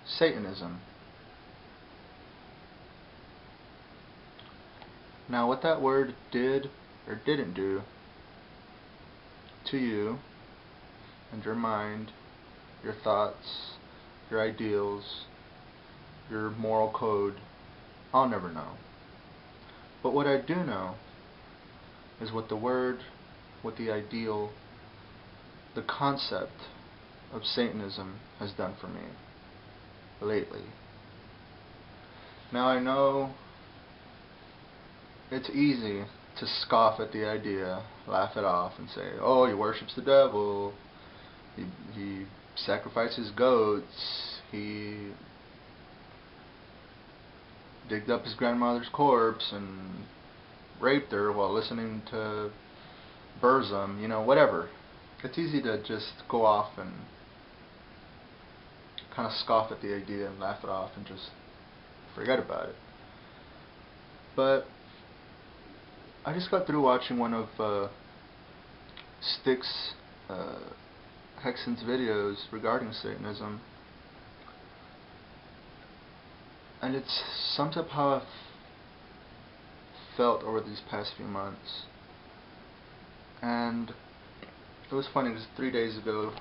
Satanism. Now, what that word did or didn't do to you and your mind, your thoughts, your ideals, your moral code, I'll never know. But what I do know is what the word, what the ideal, the concept of Satanism has done for me lately. Now, I know it's easy to scoff at the idea, laugh it off, and say, oh, he worships the devil, he sacrifices goats, he digged up his grandmother's corpse and raped her while listening to Burzum, you know, whatever. It's easy to just go off and kind of scoff at the idea and laugh it off and just forget about it. But I just got through watching one of Styx Hexen's videos regarding Satanism, and it sums up how I've felt over these past few months. And it was funny because 3 days ago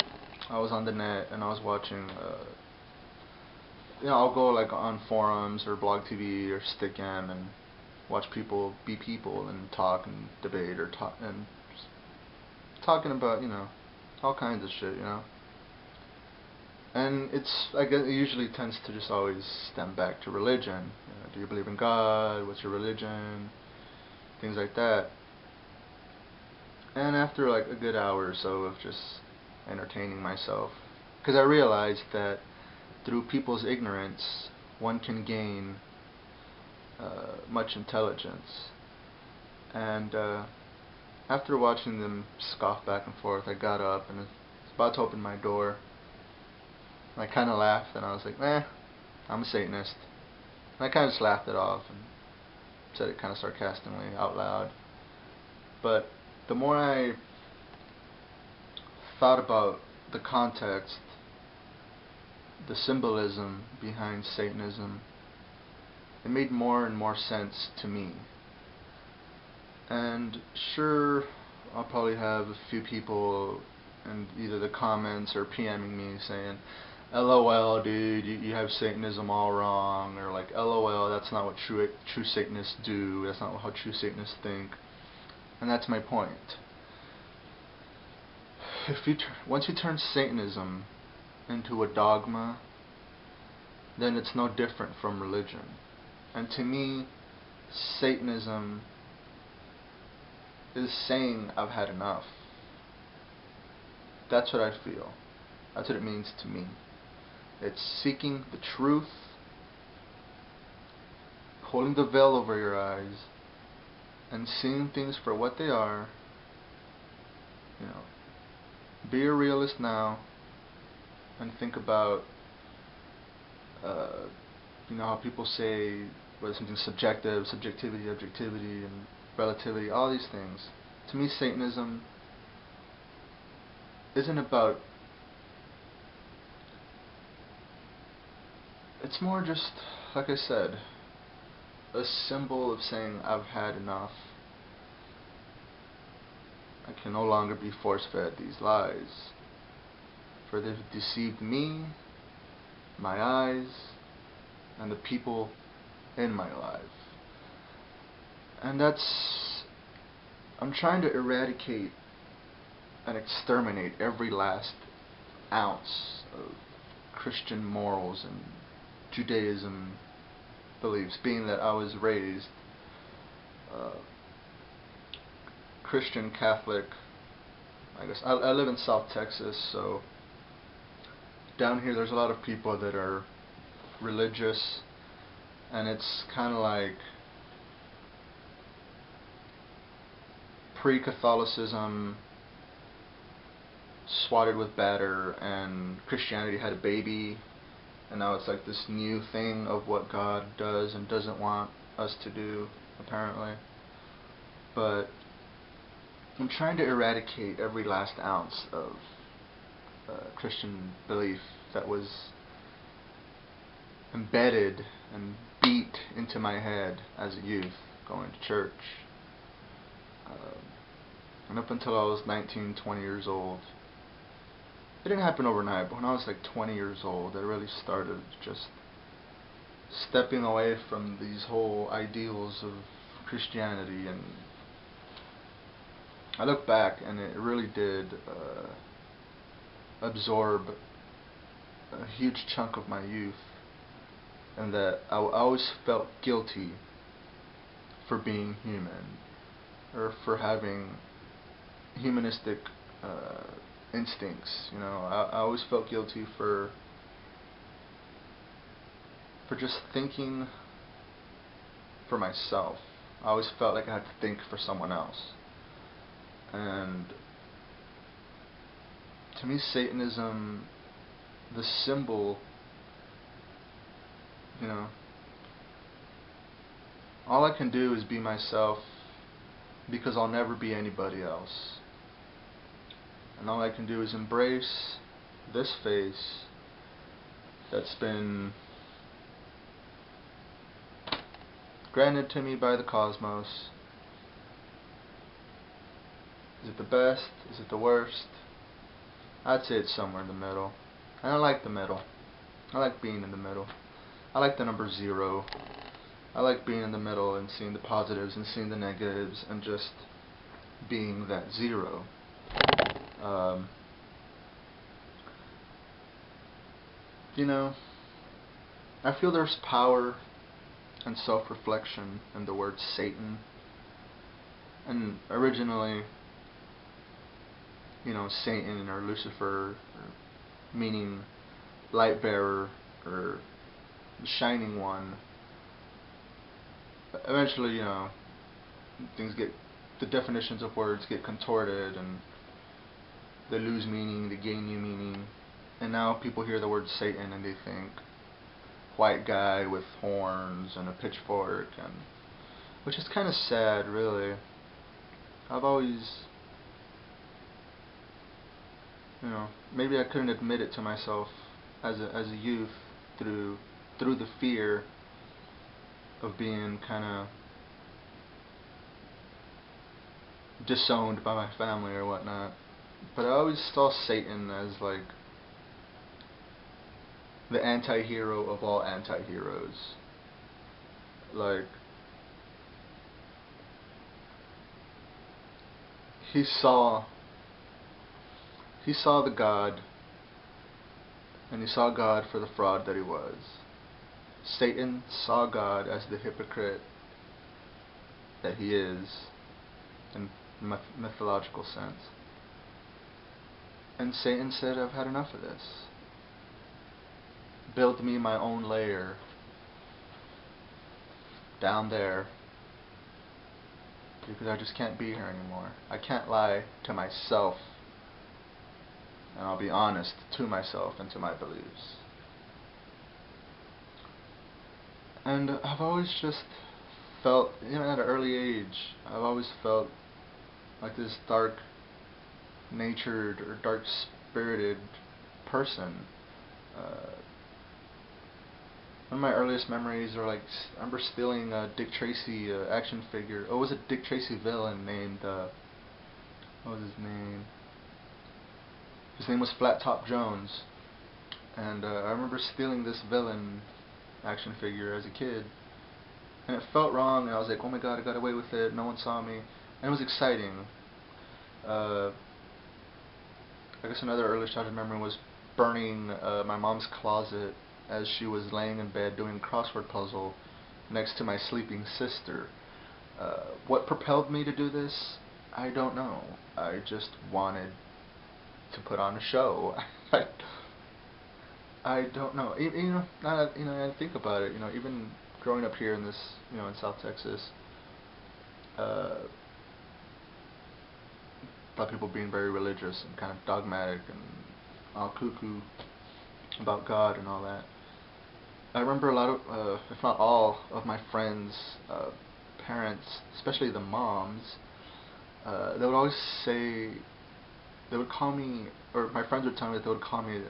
I was on the net and I was watching you know, I'll go like on forums or Blog TV or Stickam and watch people be people and talk and debate or talk and talking about, you know, all kinds of shit, you know. And I guess it usually tends to just always stem back to religion. You know, do you believe in God? What's your religion? Things like that. And after like a good hour or so of just entertaining myself, because I realized that through people's ignorance one can gain much intelligence. And after watching them scoff back and forth, I got up and was about to open my door. And I kind of laughed and I was like, I'm a Satanist. And I kind of just laughed it off and said it kind of sarcastically out loud. But the more I thought about the context, the symbolism behind Satanism, it made more and more sense to me. And sure, I'll probably have a few people in either the comments or PMing me saying, LOL, dude, you have Satanism all wrong, or like, LOL, that's not what true Satanists do, that's not how true Satanists think. And that's my point. Once you turn Satanism into a dogma, then it's no different from religion. And to me, Satanism is saying I've had enough. That's what I feel. That's what it means to me. It's seeking the truth, pulling the veil over your eyes, and seeing things for what they are. You know, be a realist now, and think about, you know, how people say whether something's subjective, subjectivity, objectivity, and relativity, all these things. To me, Satanism isn't about, it's more just, like I said, a symbol of saying I've had enough. I can no longer be force-fed these lies, for they've deceived me, my eyes, and the people in my life. And I'm trying to eradicate and exterminate every last ounce of Christian morals and Judaism beliefs, being that I was raised Christian, Catholic. I guess I live in South Texas, so down here there's a lot of people that are religious, and it's kind of like pre-Catholicism swatted with batter, and Christianity had a baby, and now it's like this new thing of what God does and doesn't want us to do, apparently. But I'm trying to eradicate every last ounce of Christian belief that was embedded and beat into my head as a youth, going to church. And up until I was 19, 20 years old, it didn't happen overnight, but when I was like 20 years old, I really started just stepping away from these whole ideals of Christianity, and I look back and it really did absorb a huge chunk of my youth, and that I always felt guilty for being human, or for having humanistic instincts. You know, I always felt guilty for just thinking for myself. I always felt like I had to think for someone else. And to me, Satanism, the symbol, you know, all I can do is be myself, because I'll never be anybody else. And all I can do is embrace this face that's been granted to me by the cosmos. Is it the best? Is it the worst? I'd say it's somewhere in the middle. And I like the middle. I like being in the middle. I like the number 0. I like being in the middle and seeing the positives and seeing the negatives and just being that 0. You know, I feel there's power and self-reflection in the word Satan. And originally, you know, Satan or Lucifer, or meaning light bearer or the shining one. Eventually, you know, the definitions of words get contorted and they lose meaning, they gain new meaning. And now people hear the word Satan and they think white guy with horns and a pitchfork, and which is kind of sad, really. I've always, you know, maybe I couldn't admit it to myself as a youth through the fear of being kind of disowned by my family or whatnot. But I always saw Satan as like the anti-hero of all anti-heroes. Like, he saw the God, and he saw God for the fraud that he was. Satan saw God as the hypocrite that he is, in mythological sense. And Satan said, I've had enough of this. Build me my own lair down there, because I just can't be here anymore. I can't lie to myself, and I'll be honest to myself and to my beliefs. And I've always just felt, you know, at an early age, I've always felt like this dark-natured or dark-spirited person. One of my earliest memories are like, I remember stealing a Dick Tracy action figure. Oh, it was a Dick Tracy villain named, what was his name? His name was Flat Top Jones. And I remember stealing this villain action figure as a kid. And it felt wrong, and I was like, oh my god, I got away with it, no one saw me. And it was exciting. I guess another early childhood memory was burning my mom's closet as she was laying in bed doing a crossword puzzle next to my sleeping sister. What propelled me to do this? I don't know. I just wanted to put on a show. I don't know. I think about it. You know, even growing up here in this, you know, in South Texas, about people being very religious and kind of dogmatic and all cuckoo about God and all that. I remember a lot of, if not all, of my friends' parents, especially the moms, they would always say, they would call me, or my friends would tell me that they would call me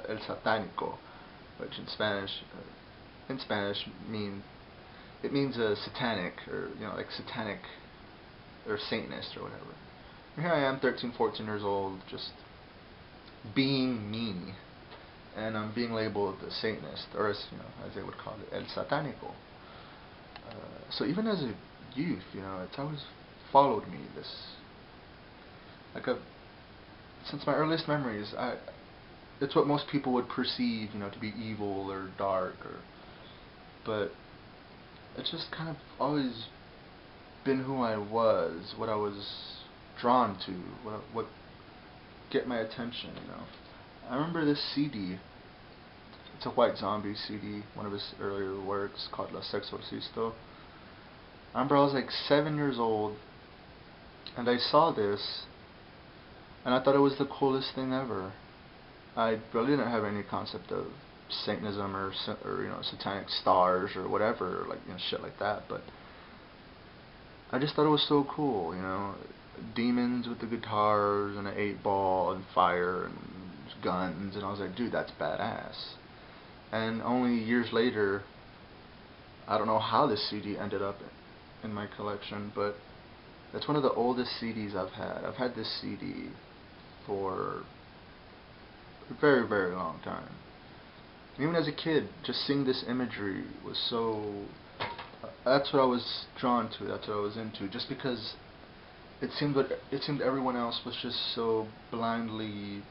El Satánico, which in Spanish in Spanish it means a satanic, or like satanic or Satanist or whatever. And here I am, 13, 14 years old, just being me, and I'm being labeled a Satanist, or as they would call it, el satánico. So even as a youth, it's always followed me. Since my earliest memories, it's what most people would perceive, to be evil or dark, but it's just kind of always been who I was, what I was drawn to, what get my attention. I remember this CD. It's a White Zombie CD, one of his earlier works, called La Sexorcisto. I remember I was like 7 years old, and I saw this, and I thought it was the coolest thing ever. I really didn't have any concept of Satanism or satanic stars or whatever, like shit like that, but I just thought it was so cool, demons with the guitars and an 8-ball and fire and guns, and I was like, dude, that's badass. And only years later, I don't know how this CD ended up in my collection, but it's one of the oldest CDs I've had. I've had this CD for a very, very long time. Even as a kid, just seeing this imagery was so... that's what I was drawn to, that's what I was into, just because it seemed everyone else was just so blindly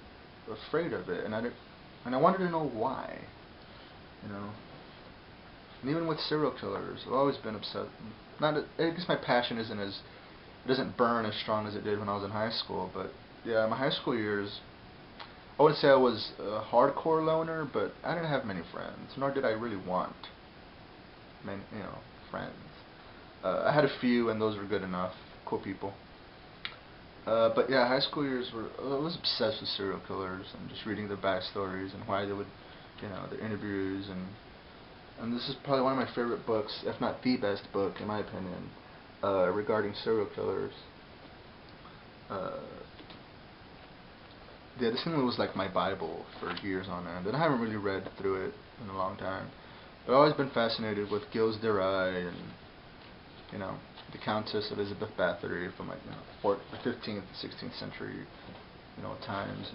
afraid of it, and I wanted to know why. And even with serial killers, I've always been obsessed. I guess my passion it doesn't burn as strong as it did when I was in high school, but yeah, my high school years, I wouldn't say I was a hardcore loner, but I didn't have many friends, nor did I really want many, friends. I had a few, and those were good enough, cool people. But yeah, high school years I was obsessed with serial killers and just reading their backstories and why they would, their interviews, and this is probably one of my favorite books, if not the best book in my opinion, regarding serial killers. Yeah, this thing was like my Bible for years on end, and I haven't really read through it in a long time. But I've always been fascinated with Gilles de Rais and, the Countess Elizabeth Bathory from like, the 15th, 16th century, times,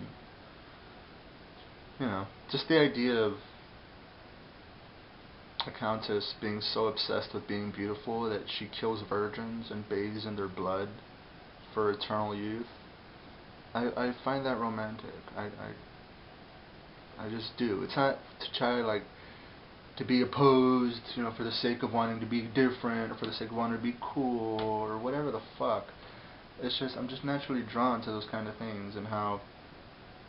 and, just the idea of a countess being so obsessed with being beautiful that she kills virgins and bathes in their blood for eternal youth. I find that romantic. I just do. It's not to try to be opposed, for the sake of wanting to be different, or for the sake of wanting to be cool, or whatever the fuck. It's just, I'm just naturally drawn to those kind of things, and how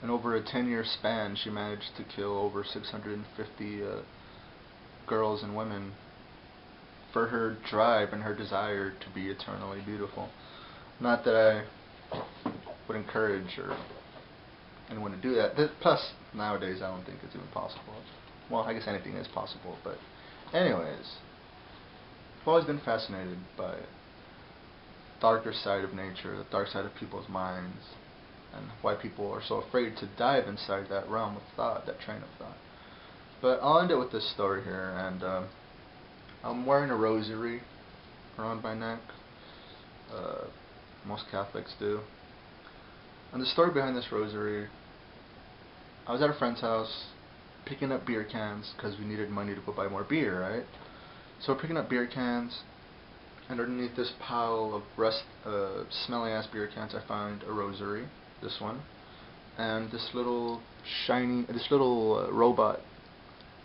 in over a 10-year span she managed to kill over 650 girls and women for her drive and her desire to be eternally beautiful. Not that I would encourage anyone to do that. Plus, nowadays I don't think it's even possible. Well, I guess anything is possible, but anyways, I've always been fascinated by the darker side of nature, the dark side of people's minds, and why people are so afraid to dive inside that realm of thought, that train of thought. But I'll end it with this story here, and I'm wearing a rosary around my neck. Most Catholics do. And the story behind this rosary, I was at a friend's house picking up beer cans because we needed money to go buy more beer, right? So we're picking up beer cans, and underneath this pile of smelly ass beer cans I found a rosary, this one, and this little robot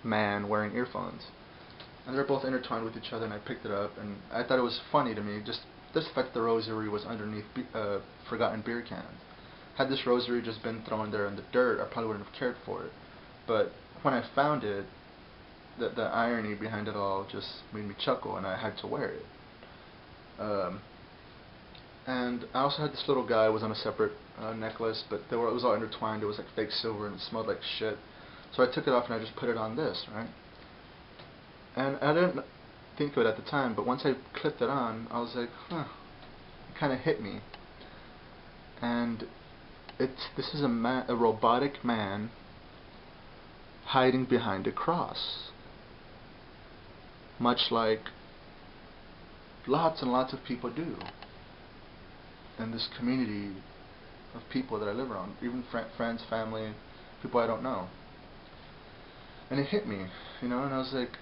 man wearing earphones. And they're both intertwined with each other, and I picked it up, and I thought it was funny to me, just this fact the rosary was underneath forgotten beer cans. Had this rosary just been thrown there in the dirt, I probably wouldn't have cared for it. But when I found it, the irony behind it all just made me chuckle, and I had to wear it. And I also had this little guy, it was on a separate necklace, but it was all intertwined, it was like fake silver, and it smelled like shit. So I took it off and I just put it on this, right? And I didn't think of it at the time, but once I clipped it on, I was like, huh, it kind of hit me. And this is a robotic man hiding behind a cross. much like lots and lots of people do in this community of people that I live around, even friends, family, people I don't know. And it hit me, you know, and I was like,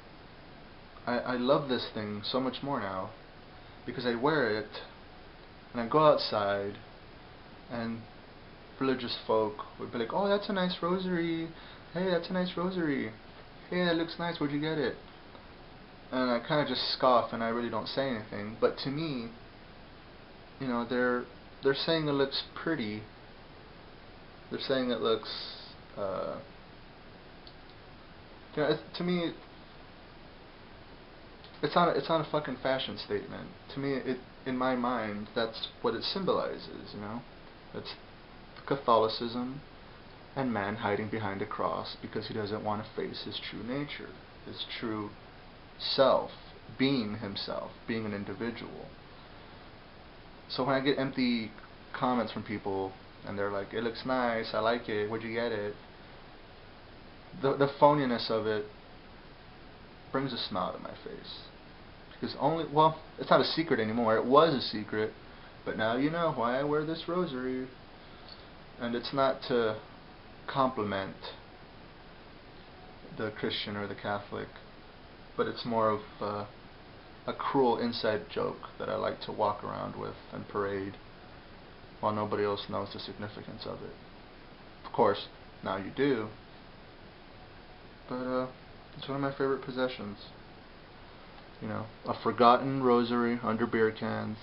I love this thing so much more now, because I wear it, and I go outside, and religious folk would be like, oh, that's a nice rosary, hey, that's a nice rosary, hey, that looks nice, where'd you get it? And I kind of just scoff, and I really don't say anything, but to me, you know, they're saying it looks pretty, they're saying it looks, you know, to me, it's not a fucking fashion statement. To me, in my mind, that's what it symbolizes, you know? It's Catholicism and man hiding behind a cross because he doesn't want to face his true nature, his true self, being himself, being an individual. So when I get empty comments from people and they're like, it looks nice, I like it, where'd you get it? The phoniness of it brings a smile to my face. Because well, it's not a secret anymore. It was a secret, but now you know why I wear this rosary. And it's not to compliment the Christian or the Catholic, but it's more of a cruel inside joke that I like to walk around with and parade while nobody else knows the significance of it. Of course, now you do, but it's one of my favorite possessions. You know, a forgotten rosary under beer cans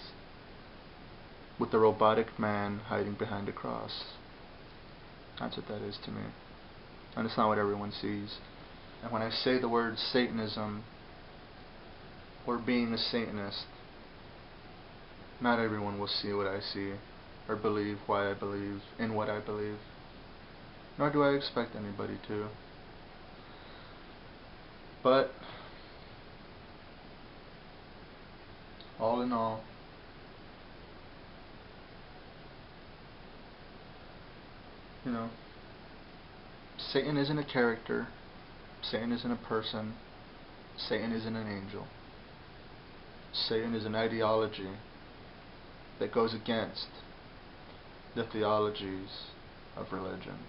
with the robotic man hiding behind a cross. That's what that is to me. And it's not what everyone sees. And when I say the word Satanism or being a Satanist, not everyone will see what I see or believe why I believe in what I believe. Nor do I expect anybody to. But all in all, you know, Satan isn't a character, Satan isn't a person, Satan isn't an angel. Satan is an ideology that goes against the theologies of religion.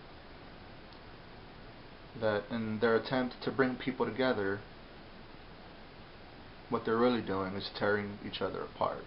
That in their attempt to bring people together, what they're really doing is tearing each other apart.